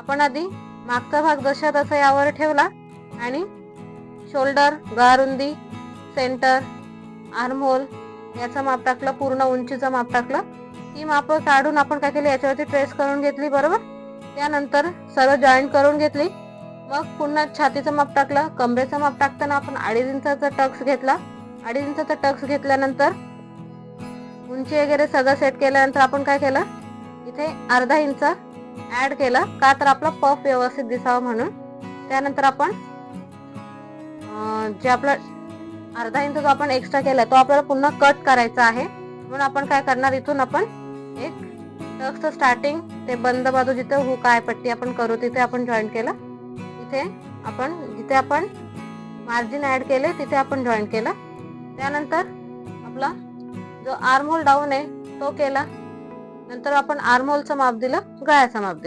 आपण आधी मागचा भाग जशा तसा यावर ठेवला आणि शोल्डर, गळारुंदी, सेंटर, आर्महोल याचं माप टाकलं, पूर्ण उंचीचं माप टाकलं. ही माप काढून आपण काय केली, याच्यावरती ट्रेस करून घेतली. बरोबर. त्यानंतर सर्व जॉईंट करून घेतली. मग पुन्हा छातीचं माप टाकलं. कमरेचं माप टाकताना आपण 2.5 इंचाचा टक्स घेतला. 2.5 इंचाचा टक्स घेतल्यानंतर उंची वगैरे सगळं सेट केल्यानंतर आपण काय केलं, इथे अर्धा इंच ऍड केला, का तर आपला पफ व्यवस्थित दिसावा म्हणून. त्यानंतर आपण जे आपला अर्धा इंच जो आपण एक्स्ट्रा केला तो आपल्याला पुन्हा कट करायचा आहे. म्हणून आपण काय करणार, इथून आपण एक टक्सचं स्टार्टिंग ते बंद बाजू जिथे हुक आहे पट्टी आपण करू तिथे आपण जॉईन केलं. इथे आपण जिथे आपण मार्जिन ऍड केले तिथे आपण जॉईन केलं. त्यानंतर आपला जो आर्महोल डाऊन आहे तो केला. नंतर आपण आर्महोलचं माप दिलं, गळ्याचं माप दिलं.